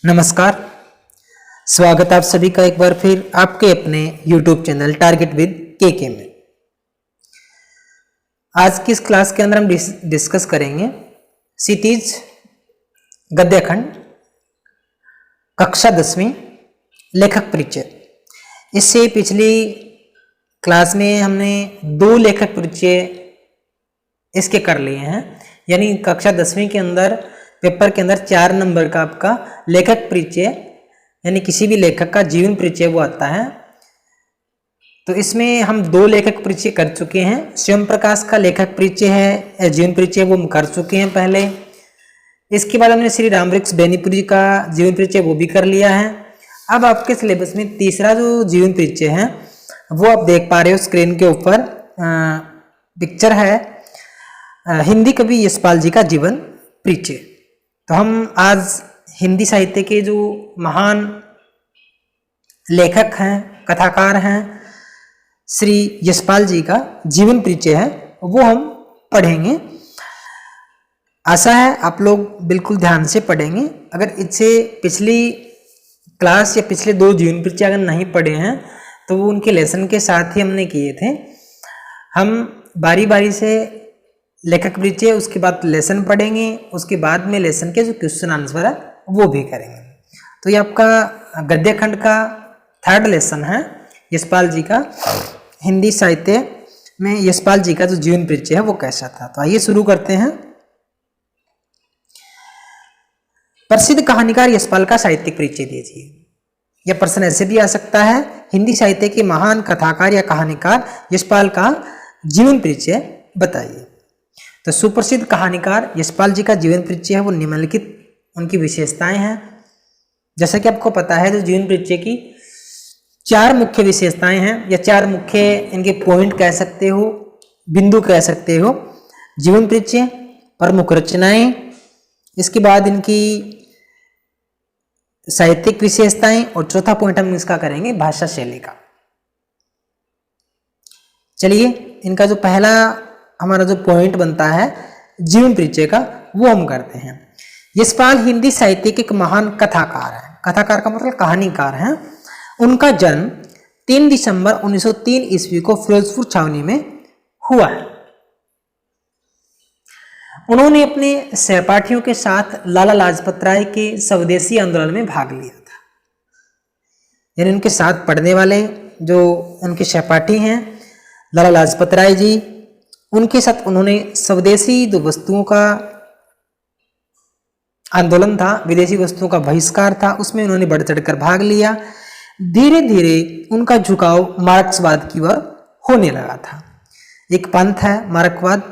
नमस्कार। स्वागत आप सभी का एक बार फिर आपके अपने YouTube चैनल टारगेट विद के में। आज की इस क्लास के अंदर हम डिस्कस करेंगे क्षितिज गद्य खंड कक्षा 10वीं लेखक परिचय। इससे पिछली क्लास में हमने 2 लेखक परिचय इसके कर लिए हैं, यानी कक्षा 10वीं के अंदर पेपर के अंदर 4 नंबर का आपका लेखक परिचय यानी किसी भी लेखक का जीवन परिचय वो आता है। तो इसमें हम 2 लेखक परिचय कर चुके हैं। स्वयं प्रकाश का लेखक परिचय है, जीवन परिचय वो हम कर चुके हैं पहले। इसके बाद हमने श्री रामवृक्ष बेनीपुरी का जीवन परिचय वो भी कर लिया है। अब आपके सिलेबस में तीसरा जो जीवन परिचय है वो आप देख पा रहे हो स्क्रीन के ऊपर पिक्चर है, हिंदी कवि यशपाल जी का जीवन परिचय। तो हम आज हिंदी साहित्य के जो महान लेखक हैं, कथाकार हैं, श्री यशपाल जी का जीवन परिचय है वो हम पढ़ेंगे। आशा है आप लोग बिल्कुल ध्यान से पढ़ेंगे। अगर इससे पिछली क्लास या पिछले 2 जीवन परिचय अगर नहीं पढ़े हैं तो वो उनके लेसन के साथ ही हमने किए थे। हम बारी बारी से लेखक परिचय, उसके बाद लेसन पढ़ेंगे, उसके बाद में लेसन के जो क्वेश्चन आंसर है वो भी करेंगे। तो ये आपका गद्य खंड का 3rd लेसन है यशपाल जी का। हिंदी साहित्य में यशपाल जी का जो जीवन परिचय है वो कैसा था। तो आइए शुरू करते हैं। प्रसिद्ध कहानीकार यशपाल का साहित्यिक परिचय दीजिए। यह प्रश्न ऐसे भी आ सकता है, हिंदी साहित्य के महान कथाकार या कहानीकार यशपाल का जीवन परिचय बताइए। तो सुप्रसिद्ध कहानीकार यशपाल जी का जीवन परिचय है वो निम्नलिखित उनकी विशेषताएं हैं। जैसा कि आपको पता है तो जीवन परिचय की 4 मुख्य विशेषताएं हैं या 4 मुख्य इनके पॉइंट कह सकते हो, बिंदु कह सकते हो। जीवन परिचय, प्रमुख रचनाएं, इसके बाद इनकी साहित्यिक विशेषताएं और चौथा पॉइंट हम इसका करेंगे भाषा शैली का। चलिए इनका जो पहला हमारा जो पॉइंट बनता है जीवन परिचय का वो हम करते हैं। यशपाल हिंदी साहित्य के एक महान कथाकार है। कथाकार का मतलब कहानीकार है। उनका जन्म 3 दिसंबर 1903 ईस्वी को फिरोजपुर छावनी में हुआ है। उन्होंने अपने सहपाठियों के साथ लाला लाजपत राय के स्वदेशी आंदोलन में भाग लिया था। यानी उनके साथ पढ़ने वाले जो उनके सहपाठी हैं लाला लाजपत राय जी, उनके साथ उन्होंने स्वदेशी जो वस्तुओं का आंदोलन था, विदेशी वस्तुओं का बहिष्कार था, उसमें उन्होंने बढ़ चढ़कर भाग लिया। धीरे धीरे उनका झुकाव मार्क्सवाद की ओर होने लगा था। एक पंथ है मार्क्सवाद।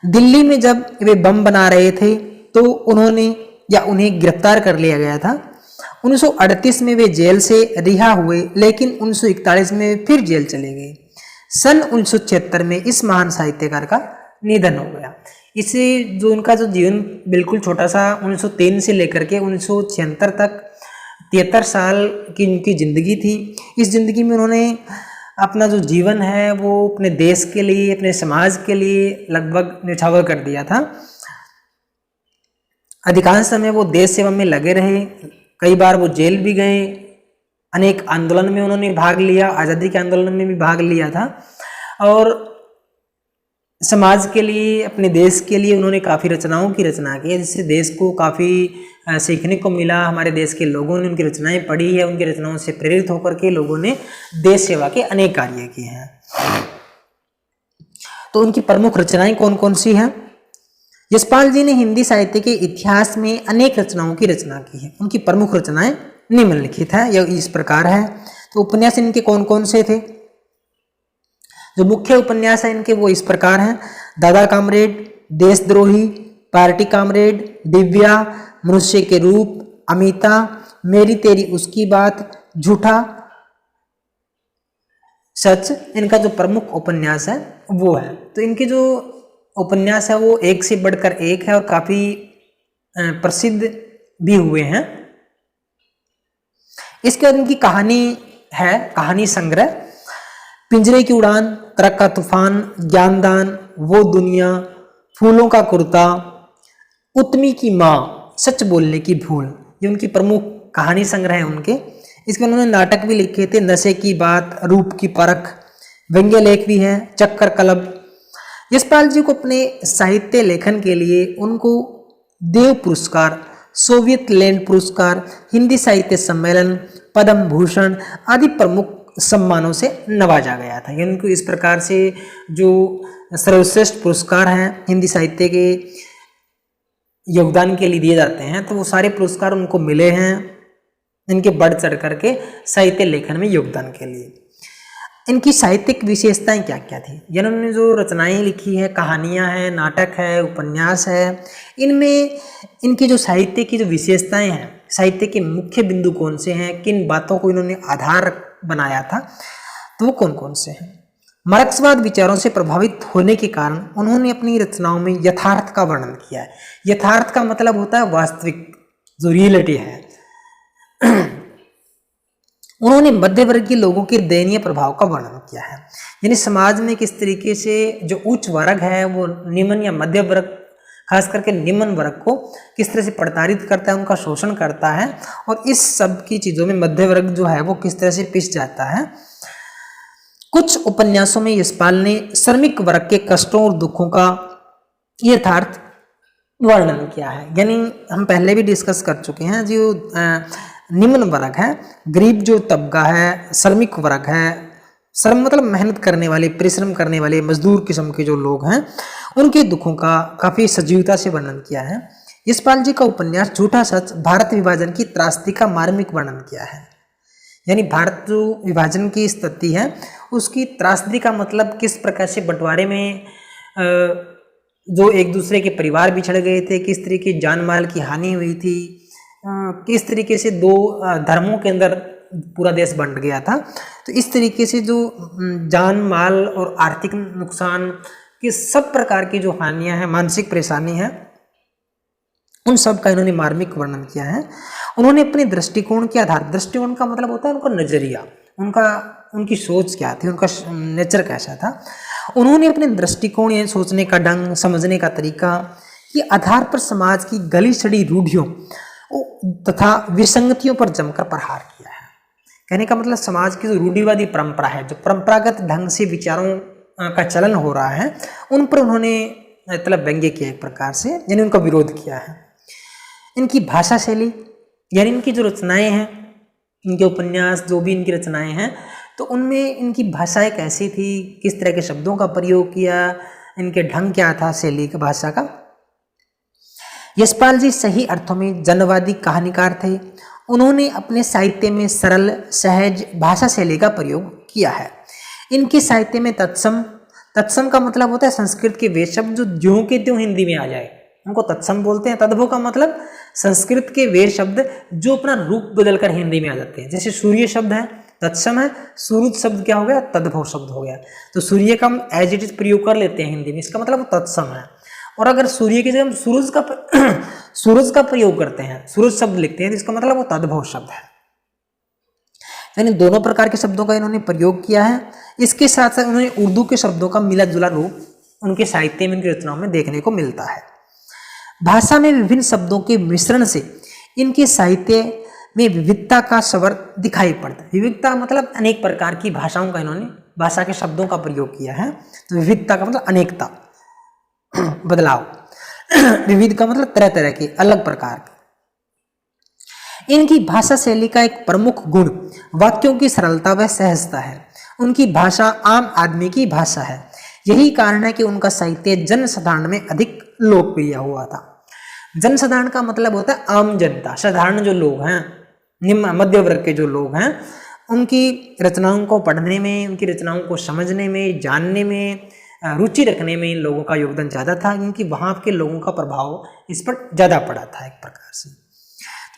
दिल्ली में जब वे बम बना रहे थे तो उन्हें गिरफ्तार कर लिया गया था। 1938 में वे जेल से रिहा हुए, लेकिन 1941 में फिर जेल चले गए। सन 1976 में इस महान साहित्यकार का निधन हो गया। इसे जो उनका जो जीवन बिल्कुल छोटा सा 1903 से लेकर के 1976 तक 73 साल की उनकी जिंदगी थी। इस जिंदगी में उन्होंने अपना जो जीवन है वो अपने देश के लिए, अपने समाज के लिए लगभग न्यौछावर कर दिया था। अधिकांश समय वो देश सेवा में लगे रहे, कई बार वो जेल भी गए, अनेक आंदोलन में उन्होंने भाग लिया, आज़ादी के आंदोलन में भी भाग लिया था और समाज के लिए, अपने देश के लिए उन्होंने काफ़ी रचनाओं की रचना की है, जिससे देश को काफ़ी सीखने को मिला। हमारे देश के लोगों ने उनकी रचनाएं पढ़ी है, उनकी रचनाओं से प्रेरित होकर के लोगों ने देश सेवा के अनेक कार्य किए हैं। तो उनकी प्रमुख रचनाएं कौन कौन सी हैं? यशपाल जी ने हिंदी साहित्य के इतिहास में अनेक रचनाओं की रचना की है। उनकी प्रमुख रचनाएं निम्नलिखित है, यह इस प्रकार है। तो उपन्यास इनके कौन कौन से थे? जो मुख्य उपन्यास है इनके वो इस प्रकार हैं: दादा कामरेड, देशद्रोही, पार्टी कामरेड, दिव्या, मनुष्य के रूप, अमिता, मेरी तेरी उसकी बात, झूठा, सच, इनका जो प्रमुख उपन्यास है वो है। तो इनके जो उपन्यास है वो एक से बढ़कर एक है और काफी प्रसिद्ध भी हुए हैं। इसके बाद इनकी कहानी है, कहानी संग्रह: पिंजरे की उड़ान, ट्रक का तूफान, ज्ञानदान, वो दुनिया, फूलों का कुर्ता, उत्मी की माँ, सच बोलने की भूल, ये उनकी प्रमुख कहानी संग्रह है उनके। इसके उन्होंने नाटक भी लिखे थे, नशे की बात, रूप की परख, व्यंग्य लेख भी है, चक्कर कलब। यशपाल जी को अपने साहित्य लेखन के लिए उनको देव पुरस्कार, सोवियत लैंड पुरस्कार, हिंदी साहित्य सम्मेलन, पद्म भूषण आदि प्रमुख सम्मानों से नवाजा गया था। यानी उनको इस प्रकार से जो सर्वश्रेष्ठ पुरस्कार हैं हिंदी साहित्य के योगदान के लिए दिए जाते हैं, तो वो सारे पुरस्कार उनको मिले हैं इनके बढ़ चढ़ करके साहित्य लेखन में योगदान के लिए। इनकी साहित्यिक विशेषताएं क्या क्या थी? यानी उन्होंने जो रचनाएं लिखी है, कहानियां हैं, नाटक है, उपन्यास है, इनमें इनकी जो साहित्य की जो विशेषताएं हैं, साहित्य के मुख्य बिंदु कौन से हैं, किन बातों को इन्होंने आधार बनाया था, तो वो कौन कौन से हैं? मार्क्सवाद विचारों से प्रभावित होने के कारण उन्होंने अपनी रचनाओं में यथार्थ का वर्णन किया है। यथार्थ का मतलब होता है वास्तविक, जो रियलिटी है। उन्होंने मध्य वर्गीय लोगों के दयनीय प्रभाव का वर्णन किया है, यानी समाज में किस तरीके से जो उच्च वर्ग है वो निम्न या मध्य वर्ग, खास करके निम्न वर्ग को किस तरह से प्रताड़ित करता है, उनका शोषण करता है, और इस सब की चीज़ों में मध्य वर्ग जो है वो किस तरह से पिस जाता है। कुछ उपन्यासों में यशपाल ने श्रमिक वर्ग के कष्टों और दुखों का यथार्थ वर्णन किया है। यानी हम पहले भी डिस्कस कर चुके हैं, जो निम्न वर्ग है, गरीब जो तबका है, श्रमिक वर्ग है, श्रम मतलब मेहनत करने वाले, परिश्रम करने वाले मजदूर किस्म के जो लोग हैं, उनके दुखों का काफ़ी सजीवता से वर्णन किया है। यशपाल जी का उपन्यास झूठा सच भारत विभाजन की त्रासदी का मार्मिक वर्णन किया है। यानी भारत जो विभाजन की स्थिति है उसकी त्रासदी का मतलब किस प्रकार से बंटवारे में जो एक दूसरे के परिवार बिछड़ गए थे, किस तरीके की जान माल की हानि हुई थी, किस तरीके से दो धर्मों के अंदर पूरा देश बंट गया था। तो इस तरीके से जो जान माल और आर्थिक नुकसान की सब प्रकार की जो हानियां हैं, मानसिक परेशानी है, उन सब का इन्होंने मार्मिक वर्णन किया है। उन्होंने अपने दृष्टिकोण के आधार, दृष्टिकोण का मतलब होता है उनका नजरिया, उनकी सोच क्या थी, उनका नेचर कैसा था, उन्होंने अपने दृष्टिकोण या सोचने का ढंग, समझने का तरीका के आधार पर समाज की गली सड़ी रूढ़ियों तथा विसंगतियों पर जमकर प्रहार किया है। कहने का मतलब समाज की जो रूढ़िवादी परंपरा है, जो परंपरागत ढंग से विचारों का चलन हो रहा है, उन पर उन्होंने मतलब व्यंग्य किया एक प्रकार से, यानी उनका विरोध किया है। इनकी भाषा शैली, यानी इनकी जो रचनाएं हैं, इनके उपन्यास जो भी इनकी रचनाएं हैं, तो उनमें इनकी भाषाएं कैसी थी, किस तरह के शब्दों का प्रयोग किया, इनके ढंग क्या था शैली का, भाषा का। यशपाल जी सही अर्थों में जनवादी कहानीकार थे। उन्होंने अपने साहित्य में सरल सहज भाषा शैली का प्रयोग किया है। इनके साहित्य में तत्सम का मतलब होता है संस्कृत के वे शब्द जो ज्यों के त्यों हिंदी में आ जाए, उनको तत्सम बोलते हैं। तद्भव का मतलब संस्कृत के वे शब्द जो अपना रूप बदलकर हिंदी में आ जाते हैं। जैसे सूर्य शब्द है तत्सम है, सूरज शब्द क्या हो गया, तद्भव शब्द हो गया। तो सूर्य का हम एज इट इज प्रयोग कर लेते हैं हिंदी में, इसका मतलब तत्सम है। और अगर सूर्य की जगह हम सूरज का प्रयोग करते हैं, सूरज शब्द लिखते हैं, तो इसका मतलब वो तद्भव शब्द है। यानी दोनों प्रकार के शब्दों का इन्होंने प्रयोग किया है। इसके साथ साथ उन्होंने उर्दू के शब्दों का मिला जुला रूप उनके साहित्य में, उनकी रचनाओं में देखने को मिलता है। भाषा में विभिन्न शब्दों के मिश्रण से इनके साहित्य में विविधता का स्वर दिखाई पड़ता है। विविधता मतलब अनेक प्रकार की भाषाओं का इन्होंने भाषा के शब्दों का प्रयोग किया है। तो विविधता का मतलब अनेकता, बदलाव, विविध का मतलब तरह तरह के, अलग प्रकार के। इनकी भाषा शैली का एक प्रमुख गुण वाक्यों की सरलता व सहजता है। उनकी भाषा आम आदमी की भाषा है। यही कारण है कि उनका साहित्य जनसाधारण में अधिक लोकप्रिय हुआ था। जनसाधारण का मतलब होता है आम जनता, साधारण जो लोग हैं, निम्न मध्य वर्ग के जो लोग हैं, उनकी रचनाओं को पढ़ने में, उनकी रचनाओं को समझने में, जानने में रुचि रखने में इन लोगों का योगदान ज़्यादा था, क्योंकि वहाँ के लोगों का प्रभाव इस पर ज़्यादा पड़ा था एक प्रकार से।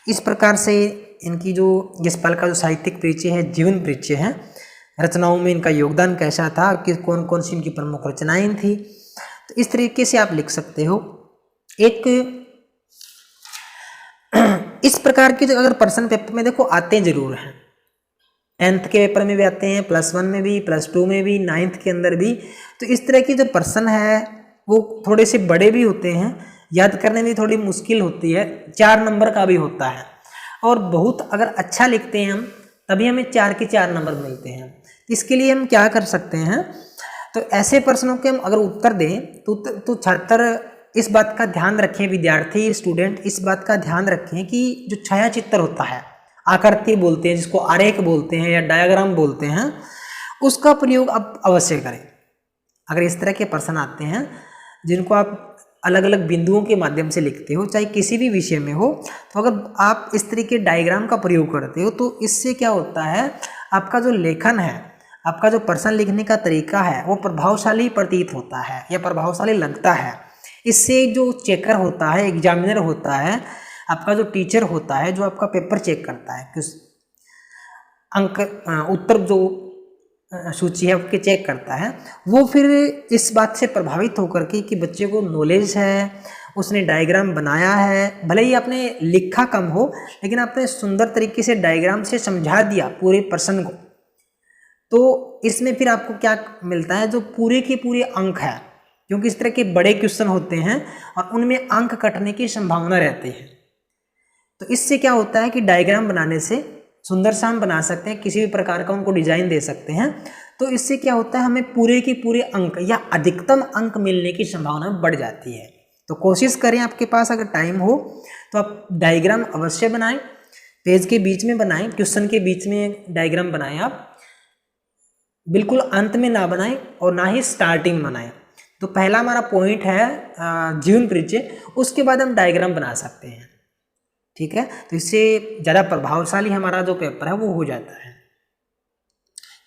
इस प्रकार से इनकी जो यशपाल का जो साहित्यिक परिचय है, जीवन परिचय है, रचनाओं में इनका योगदान कैसा था, कि कौन कौन सी इनकी प्रमुख रचनाएं थी, तो इस तरीके से आप लिख सकते हो। एक इस प्रकार के जो अगर प्रश्न पेपर में देखो आते जरूर हैं, 10th के पेपर में भी आते हैं, +1 में भी, +2 में भी, 9th के अंदर भी। तो इस तरह के जो प्रश्न है वो थोड़े से बड़े भी होते हैं, याद करने में थोड़ी मुश्किल होती है, 4 नंबर का भी होता है, और बहुत अगर अच्छा लिखते हैं हम तभी हमें 4 के 4 नंबर मिलते हैं। इसके लिए हम क्या कर सकते हैं, तो ऐसे प्रश्नों के हम अगर उत्तर दें तो छात्र इस बात का ध्यान रखें, विद्यार्थी स्टूडेंट इस बात का ध्यान रखें कि जो छाया चित्र होता है, आकृति बोलते हैं जिसको आरेख बोलते हैं या डायग्राम बोलते हैं, उसका प्रयोग आप अवश्य करें। अगर इस तरह के प्रश्न आते हैं जिनको आप अलग अलग बिंदुओं के माध्यम से लिखते हो, चाहे किसी भी विषय में हो, तो अगर आप इस तरीके डायग्राम का प्रयोग करते हो तो इससे क्या होता है, आपका जो लेखन है, आपका जो प्रश्न लिखने का तरीका है वो प्रभावशाली प्रतीत होता है या प्रभावशाली लगता है। इससे जो चेकर होता है, एग्जामिनर होता है, आपका जो टीचर होता है, जो आपका पेपर चेक करता है, किस अंक उत्तर जो सूची है उसके चेक करता है, वो फिर इस बात से प्रभावित होकर के कि बच्चे को नॉलेज है, उसने डायग्राम बनाया है, भले ही आपने लिखा कम हो लेकिन आपने सुंदर तरीके से डायग्राम से समझा दिया पूरे प्रश्न को, तो इसमें फिर आपको क्या मिलता है, जो पूरे के पूरे अंक है, क्योंकि इस तरह के बड़े क्वेश्चन होते हैं और उनमें अंक कटने की संभावना रहती है। तो इससे क्या होता है कि डायग्राम बनाने से सुंदर सा हम बना सकते हैं, किसी भी प्रकार का उनको डिजाइन दे सकते हैं, तो इससे क्या होता है, हमें पूरे के पूरे अंक या अधिकतम अंक मिलने की संभावना बढ़ जाती है। तो कोशिश करें, आपके पास अगर टाइम हो तो आप डायग्राम अवश्य बनाएं, पेज के बीच में बनाएं, क्वेश्चन के बीच में डायग्राम बनाएं, आप बिल्कुल अंत में ना बनाएं और ना ही स्टार्टिंग बनाएं। तो पहला हमारा पॉइंट है जीवन परिचय, उसके बाद हम डायग्राम बना सकते हैं, ठीक है। तो इससे ज़्यादा प्रभावशाली हमारा जो पेपर है वो हो जाता है।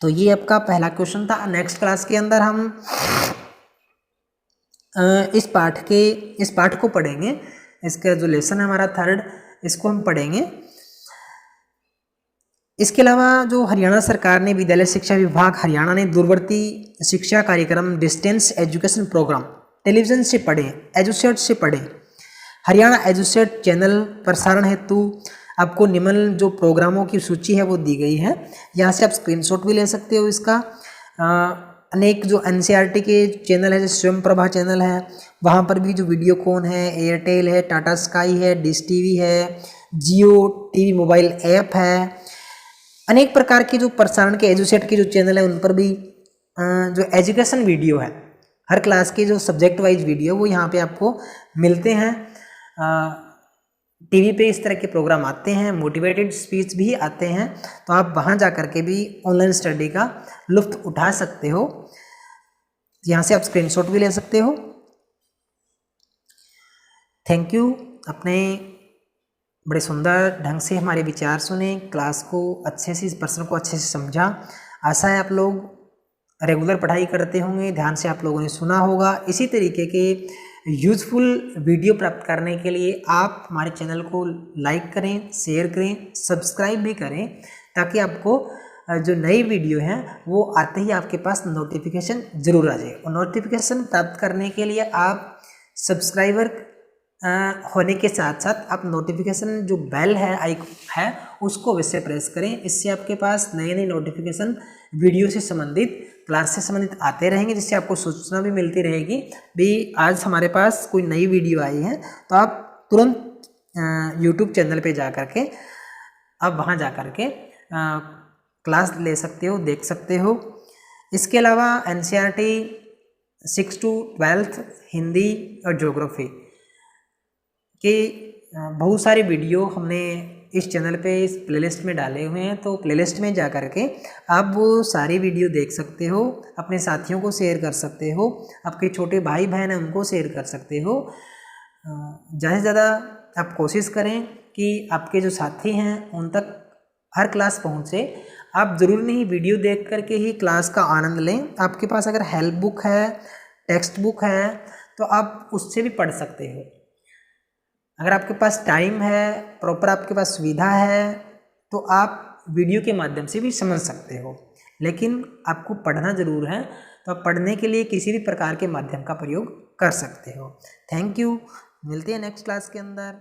तो ये आपका पहला क्वेश्चन था। नेक्स्ट क्लास के अंदर हम इस पाठ को पढ़ेंगे, इसका जो लेसन है हमारा 3rd, इसको हम पढ़ेंगे। इसके अलावा जो हरियाणा सरकार ने, विद्यालय शिक्षा विभाग हरियाणा ने दूरवर्ती शिक्षा कार्यक्रम डिस्टेंस एजुकेशन प्रोग्राम टेलीविजन से पढ़ें, एजुसेट से पढ़ें, हरियाणा एजुसेट चैनल प्रसारण हेतु आपको निम्न जो प्रोग्रामों की सूची है वो दी गई है। यहाँ से आप स्क्रीनशॉट भी ले सकते हो इसका। अनेक जो NCERT के चैनल है, जैसे स्वयं प्रभा चैनल है, वहाँ पर भी जो वीडियोकॉन है, एयरटेल है, टाटा स्काई है, डिश टीवी है, जियो टीवी मोबाइल ऐप है, अनेक प्रकार के जो प्रसारण के एजुसेट के जो चैनल है उन पर भी जो एजुकेशन वीडियो है, हर क्लास के जो सब्जेक्ट वाइज वीडियो वो यहाँ पे आपको मिलते हैं। टीवी पे इस तरह के प्रोग्राम आते हैं, मोटिवेटेड स्पीच भी आते हैं, तो आप वहाँ जा कर के भी ऑनलाइन स्टडी का लुत्फ उठा सकते हो। यहाँ से आप स्क्रीनशॉट भी ले सकते हो। थैंक यू, अपने बड़े सुंदर ढंग से हमारे विचार सुने, क्लास को अच्छे से, इस प्रश्न को अच्छे से समझा। आशा है आप लोग रेगुलर पढ़ाई करते होंगे, ध्यान से आप लोगों ने सुना होगा। इसी तरीके के यूज़फुल वीडियो प्राप्त करने के लिए आप हमारे चैनल को लाइक करें, शेयर करें, सब्सक्राइब भी करें, ताकि आपको जो नई वीडियो है वो आते ही आपके पास नोटिफिकेशन ज़रूर आ जाए। और नोटिफिकेशन प्राप्त करने के लिए आप सब्सक्राइबर होने के साथ साथ आप नोटिफिकेशन जो बेल है उसको वैसे प्रेस करें। इससे आपके पास नए नए नोटिफिकेशन वीडियो से संबंधित, क्लास से संबंधित आते रहेंगे, जिससे आपको सूचना भी मिलती रहेगी भी आज हमारे पास कोई नई वीडियो आई है। तो आप तुरंत यूट्यूब चैनल पे जा कर के आप वहाँ जा कर के क्लास ले सकते हो, देख सकते हो। इसके अलावा NCERT 6 to 12 हिंदी और ज्योग्राफी के बहुत सारे वीडियो हमने इस चैनल पे, इस प्लेलिस्ट में डाले हुए हैं। तो प्लेलिस्ट में जा कर के आप वो सारी वीडियो देख सकते हो, अपने साथियों को शेयर कर सकते हो, आपके छोटे भाई बहन हैं उनको शेयर कर सकते हो। ज़्यादा से ज़्यादा आप कोशिश करें कि आपके जो साथी हैं उन तक हर क्लास पहुँचे। आप ज़रूर नहीं वीडियो देख कर के ही क्लास का आनंद लें। आपके पास अगर हेल्प बुक है, टेक्स्ट बुक है, तो आप उससे भी पढ़ सकते हो। अगर आपके पास टाइम है, प्रॉपर आपके पास सुविधा है, तो आप वीडियो के माध्यम से भी समझ सकते हो, लेकिन आपको पढ़ना ज़रूर है। तो आप पढ़ने के लिए किसी भी प्रकार के माध्यम का प्रयोग कर सकते हो। थैंक यू, मिलते हैं नेक्स्ट क्लास के अंदर।